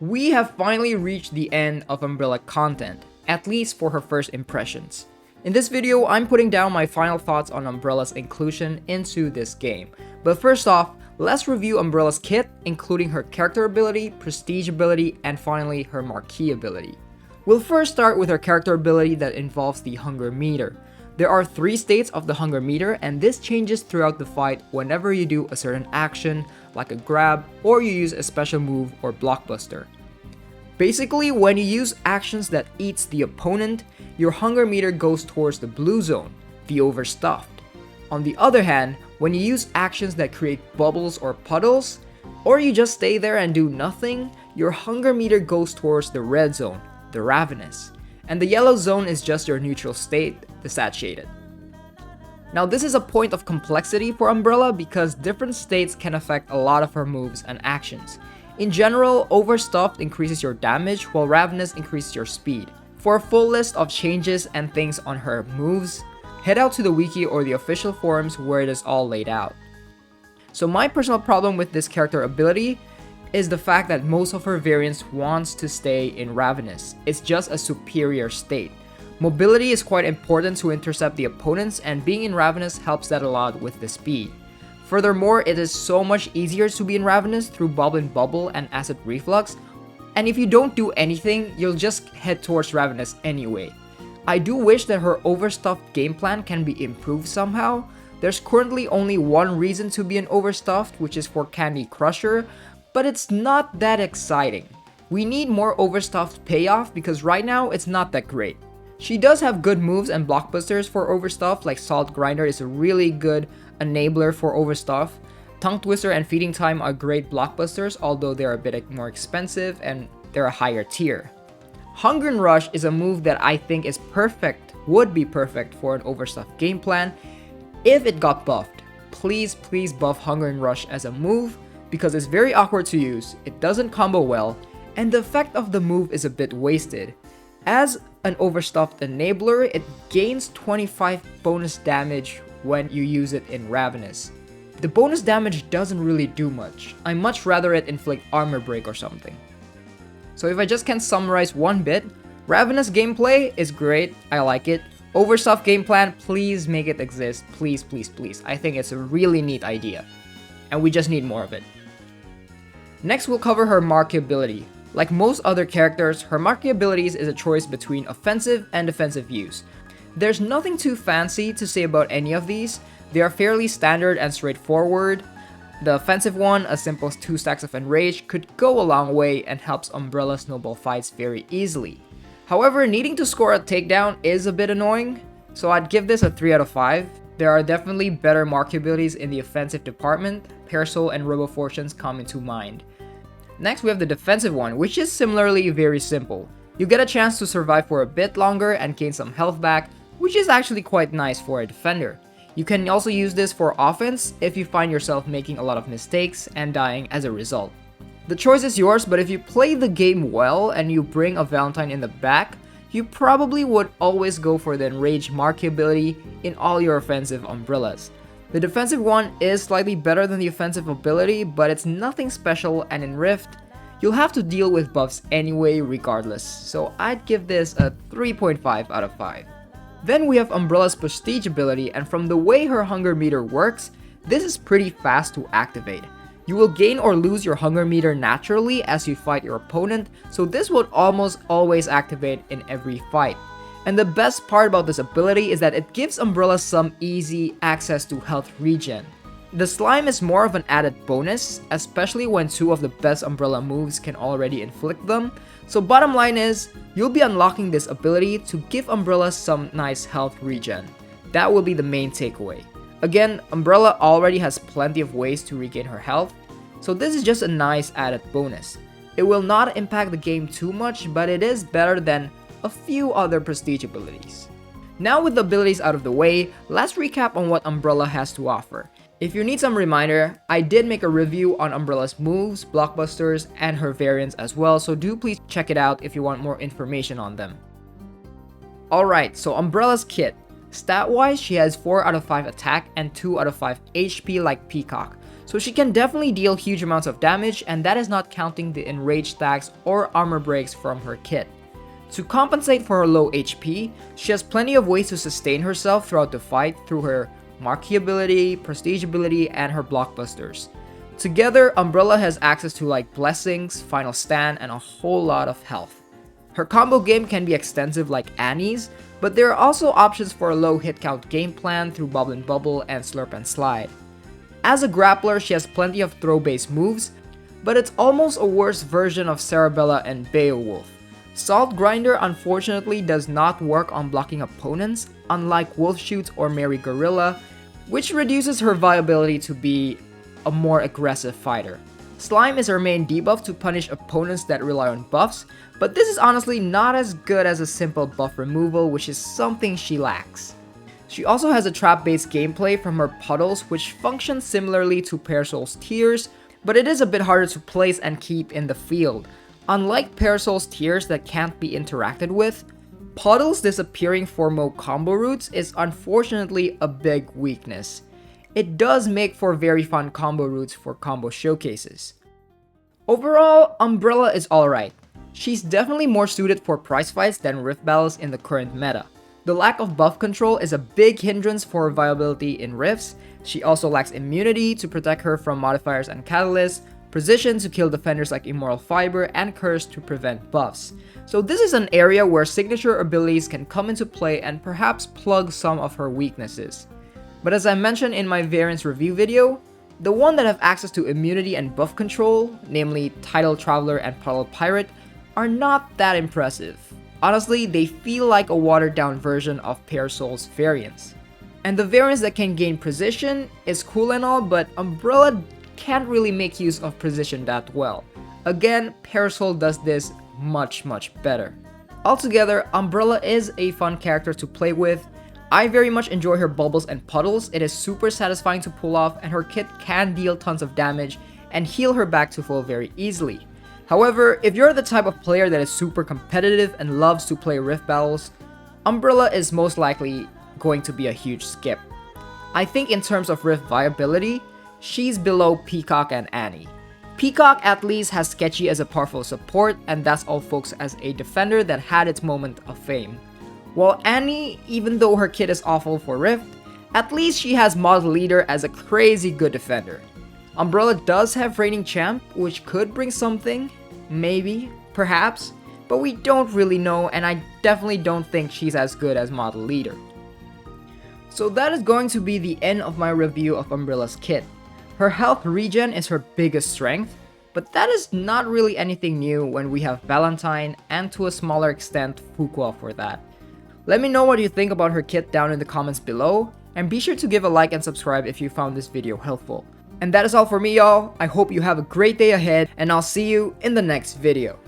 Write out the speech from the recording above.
We have finally reached the end of Umbrella content, at least for her first impressions. In this video, I'm putting down my final thoughts on Umbrella's inclusion into this game. But first off, let's review Umbrella's kit, including her character ability, prestige ability, and finally her Marquee ability. We'll first start with her character ability that involves the hunger meter. There are 3 states of the hunger meter, and this changes throughout the fight whenever you do a certain action, like a grab, or you use a special move or blockbuster. Basically, when you use actions that eats the opponent, your hunger meter goes towards the blue zone, the overstuffed. On the other hand, when you use actions that create bubbles or puddles, or you just stay there and do nothing, your hunger meter goes towards the red zone, the ravenous. And the yellow zone is just your neutral state, the satiated. Now this is a point of complexity for Umbrella because different states can affect a lot of her moves and actions. In general, overstuffed increases your damage while ravenous increases your speed. For a full list of changes and things on her moves, head out to the wiki or the official forums where it is all laid out. So my personal problem with this character ability is the fact that most of her variants wants to stay in ravenous. It's just a superior state. Mobility is quite important to intercept the opponents, and being in ravenous helps that a lot with the speed. Furthermore, it is so much easier to be in ravenous through bubble and bubble and acid reflux, and if you don't do anything, you'll just head towards ravenous anyway. I do wish that her overstuffed game plan can be improved somehow. There's currently only one reason to be an overstuffed, which is for Candy Crusher, but it's not that exciting. We need more overstuffed payoff because right now it's not that great. She does have good moves and blockbusters for overstuff, like Salt Grinder is a really good enabler for overstuff. Tongue Twister and Feeding Time are great blockbusters, although they're a bit more expensive and they're a higher tier. Hunger and Rush is a move that I think is perfect, would be perfect for an overstuffed game plan if it got buffed. Please buff Hunger and Rush as a move because it's very awkward to use, it doesn't combo well, and the effect of the move is a bit wasted. As an overstuffed enabler, it gains 25 bonus damage when you use it in Ravenous. The bonus damage doesn't really do much. I much rather it inflict armor break or something. So if I just can summarize one bit, Ravenous gameplay is great, I like it. Overstuffed game plan, please make it exist, please. I think it's a really neat idea. And we just need more of it. Next we'll cover her Marquee ability. Like most other characters, her Marquee abilities is a choice between offensive and defensive use. There's nothing too fancy to say about any of these, they are fairly standard and straightforward. The offensive one, as simple as 2 stacks of Enrage, could go a long way and helps Umbrella snowball fights very easily. However, needing to score a takedown is a bit annoying, so I'd give this a 3 out of 5. There are definitely better Marquee abilities in the offensive department, Parasol and Robo Fortunes come into mind. Next we have the defensive one, which is similarly very simple. You get a chance to survive for a bit longer and gain some health back, which is actually quite nice for a defender. You can also use this for offense if you find yourself making a lot of mistakes and dying as a result. The choice is yours, but if you play the game well and you bring a Valentine in the back, you probably would always go for the Enraged Marquee ability in all your offensive umbrellas. The defensive one is slightly better than the offensive ability, but it's nothing special, and in Rift, you'll have to deal with buffs anyway regardless, so I'd give this a 3.5 out of 5. Then we have Umbrella's Prestige ability, and from the way her hunger meter works, this is pretty fast to activate. You will gain or lose your hunger meter naturally as you fight your opponent, so this would almost always activate in every fight. And the best part about this ability is that it gives Umbrella some easy access to health regen. The slime is more of an added bonus, especially when 2 of the best Umbrella moves can already inflict them. So bottom line is, you'll be unlocking this ability to give Umbrella some nice health regen. That will be the main takeaway. Again, Umbrella already has plenty of ways to regain her health, so this is just a nice added bonus. It will not impact the game too much, but it is better than a few other prestige abilities. Now with the abilities out of the way, let's recap on what Umbrella has to offer. If you need some reminder, I did make a review on Umbrella's moves, blockbusters, and her variants as well, so do please check it out if you want more information on them. Alright, so Umbrella's kit. Stat-wise, she has 4 out of 5 attack and 2 out of 5 HP like Peacock. So she can definitely deal huge amounts of damage, and that is not counting the enraged stacks or armor breaks from her kit. To compensate for her low HP, she has plenty of ways to sustain herself throughout the fight through her Marquee Ability, Prestige Ability, and her blockbusters. Together, Umbrella has access to like Blessings, Final Stand, and a whole lot of health. Her combo game can be extensive like Annie's, but there are also options for a low hit count game plan through Bubble and Bubble and Slurp and Slide. As a grappler, she has plenty of throw-based moves, but it's almost a worse version of Cerebella and Beowulf. Salt Grinder unfortunately does not work on blocking opponents, unlike Wolf Shoots or Mary Gorilla, which reduces her viability to be a more aggressive fighter. Slime is her main debuff to punish opponents that rely on buffs, but this is honestly not as good as a simple buff removal, which is something she lacks. She also has a trap-based gameplay from her puddles, which functions similarly to Parasol's Tears, but it is a bit harder to place and keep in the field. Unlike Parasol's Tears that can't be interacted with, Puddles disappearing for Mo combo routes is unfortunately a big weakness. It does make for very fun combo routes for combo showcases. Overall, Umbrella is alright. She's definitely more suited for prize fights than Rift battles in the current meta. The lack of buff control is a big hindrance for her viability in Rifts. She also lacks immunity to protect her from modifiers and catalysts, precision to kill defenders like Immoral Fiber, and curse to prevent buffs. So this is an area where signature abilities can come into play and perhaps plug some of her weaknesses. But as I mentioned in my variance review video, the one that have access to immunity and buff control, namely Tidal Traveler and Puddle Pirate, are not that impressive. Honestly, they feel like a watered down version of Parasol's variants. And the variants that can gain precision is cool and all, but Umbrella can't really make use of precision that well. Again, Parasol does this much better. Altogether, Umbrella is a fun character to play with. I very much enjoy her bubbles and puddles. It is super satisfying to pull off, and her kit can deal tons of damage and heal her back to full very easily. However, if you're the type of player that is super competitive and loves to play Rift battles, Umbrella is most likely going to be a huge skip. I think in terms of Rift viability, she's below Peacock and Annie. Peacock at least has Sketchy as a powerful support, and that's all folks as a defender that had its moment of fame. While Annie, even though her kit is awful for Rift, at least she has Mod Leader as a crazy good defender. Umbrella does have Reigning Champ, which could bring something, maybe, perhaps, but we don't really know, and I definitely don't think she's as good as Mod Leader. So that is going to be the end of my review of Umbrella's kit. Her health regen is her biggest strength, but that is not really anything new when we have Valentine and to a smaller extent Fuqua for that. Let me know what you think about her kit down in the comments below, and be sure to give a like and subscribe if you found this video helpful. And that is all for me, y'all. I hope you have a great day ahead, and I'll see you in the next video.